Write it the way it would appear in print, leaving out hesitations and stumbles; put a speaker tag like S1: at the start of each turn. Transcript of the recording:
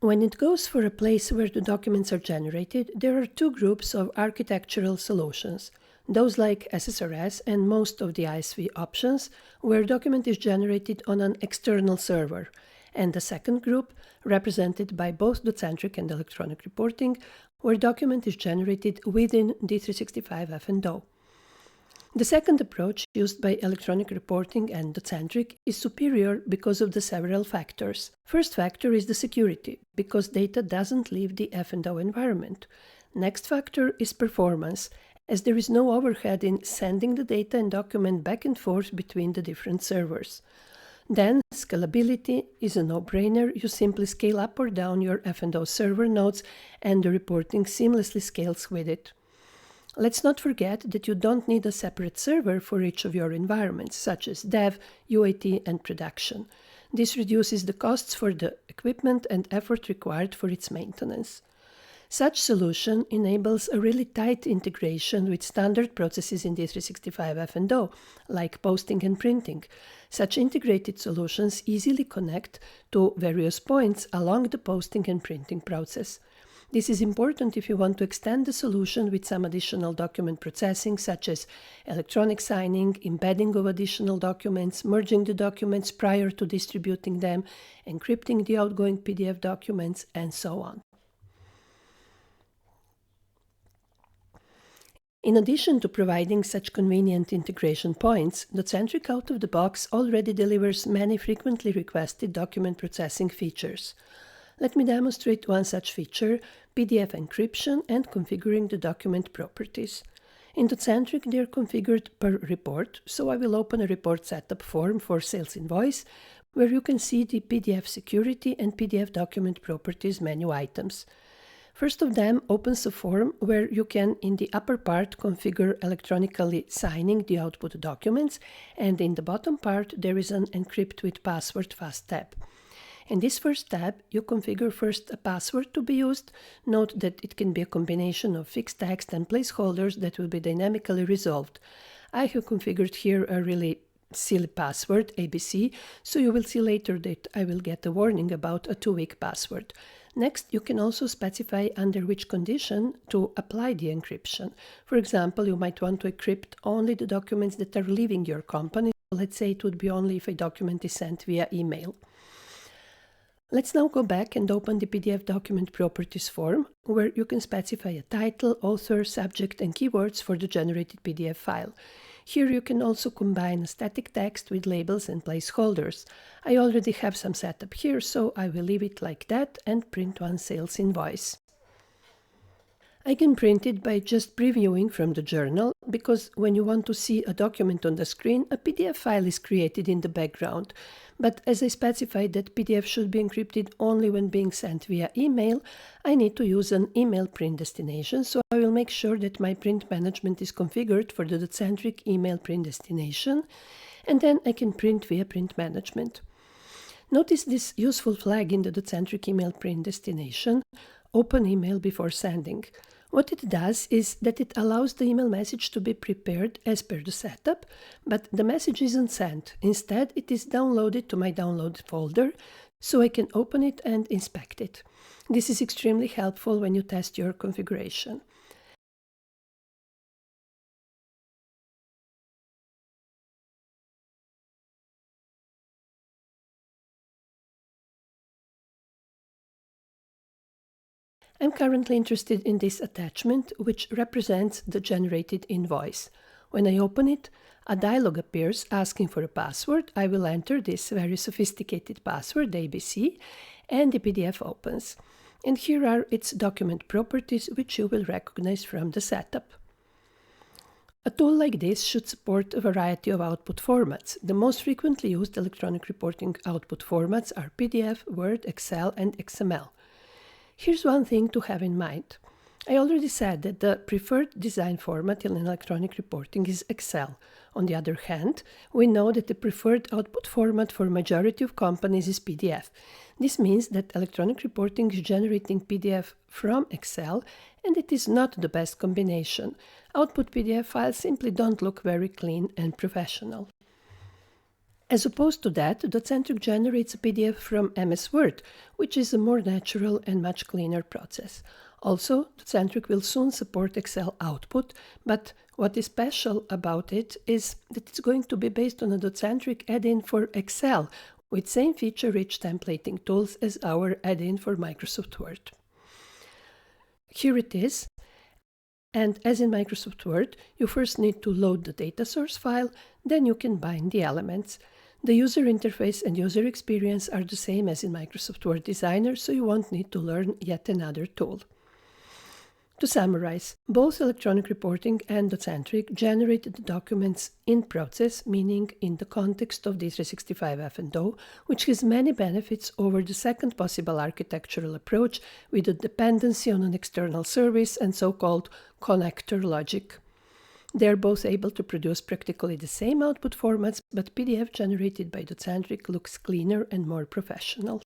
S1: When it goes for a place where the documents are generated, there are two groups of architectural solutions. Those like SSRS and most of the ISV options, where document is generated on an external server, and the second group, represented by both Docentric and electronic reporting, where document is generated within D365FO. The second approach, used by electronic reporting and Docentric, is superior because of the several factors. First factor is the security, because data doesn't leave the F&O environment. Next factor is performance, as there is no overhead in sending the data and document back and forth between the different servers. Then, scalability is a no-brainer. You simply scale up or down your F&O server nodes, and the reporting seamlessly scales with it. Let's not forget that you don't need a separate server for each of your environments, such as dev, UAT, and production. This reduces the costs for the equipment and effort required for its maintenance. Such solution enables a really tight integration with standard processes in D365F&O, like posting and printing. Such integrated solutions easily connect to various points along the posting and printing process. This is important if you want to extend the solution with some additional document processing, such as electronic signing, embedding of additional documents, merging the documents prior to distributing them, encrypting the outgoing PDF documents, and so on. In addition to providing such convenient integration points, Docentric out of the box already delivers many frequently requested document processing features. Let me demonstrate one such feature, PDF encryption and configuring the document properties. In Docentric, they are configured per report, so I will open a report setup form for sales invoice, where you can see the PDF security and PDF document properties menu items. First of them opens a form where you can, in the upper part, configure electronically signing the output documents, and in the bottom part, there is an Encrypt with Password fast tab. In this first tab, you configure first a password to be used. Note that it can be a combination of fixed text and placeholders that will be dynamically resolved. I have configured here a really silly password, ABC, so you will see later that I will get a warning about a 2-week password. Next, you can also specify under which condition to apply the encryption. For example, you might want to encrypt only the documents that are leaving your company. Let's say it would be only if a document is sent via email. Let's now go back and open the PDF document properties form, where you can specify a title, author, subject, and keywords for the generated PDF file. Here you can also combine static text with labels and placeholders. I already have some set up here, so I will leave it like that and print one sales invoice. I can print it by just previewing from the journal, because when you want to see a document on the screen, a PDF file is created in the background. But as I specified that PDF should be encrypted only when being sent via email, I need to use an email print destination, so I will make sure that my print management is configured for the Docentric email print destination, and then I can print via print management. Notice this useful flag in the Docentric email print destination, open email before sending. What it does is that it allows the email message to be prepared as per the setup, but the message isn't sent. Instead, it is downloaded to my download folder, so I can open it and inspect it. This is extremely helpful when you test your configuration. I'm currently interested in this attachment, which represents the generated invoice. When I open it, a dialog appears asking for a password. I will enter this very sophisticated password, ABC, and the PDF opens. And here are its document properties, which you will recognize from the setup. A tool like this should support a variety of output formats. The most frequently used electronic reporting output formats are PDF, Word, Excel, and XML. Here's one thing to have in mind. I already said that the preferred design format in electronic reporting is Excel. On the other hand, we know that the preferred output format for majority of companies is PDF. This means that electronic reporting is generating PDF from Excel, and it is not the best combination. Output PDF files simply don't look very clean and professional. As opposed to that, Docentric generates a PDF from MS Word, which is a more natural and much cleaner process. Also, Docentric will soon support Excel output, but what is special about it is that it's going to be based on a Docentric add-in for Excel, with same feature-rich templating tools as our add-in for Microsoft Word. Here it is. And as in Microsoft Word, you first need to load the data source file, then you can bind the elements. The user interface and user experience are the same as in Microsoft Word Designer, so you won't need to learn yet another tool. To summarize, both electronic reporting and Docentric generated the documents in process, meaning in the context of D365FO, which has many benefits over the second possible architectural approach with a dependency on an external service and so-called connector logic. They are both able to produce practically the same output formats, but PDF generated by Docentric looks cleaner and more professional.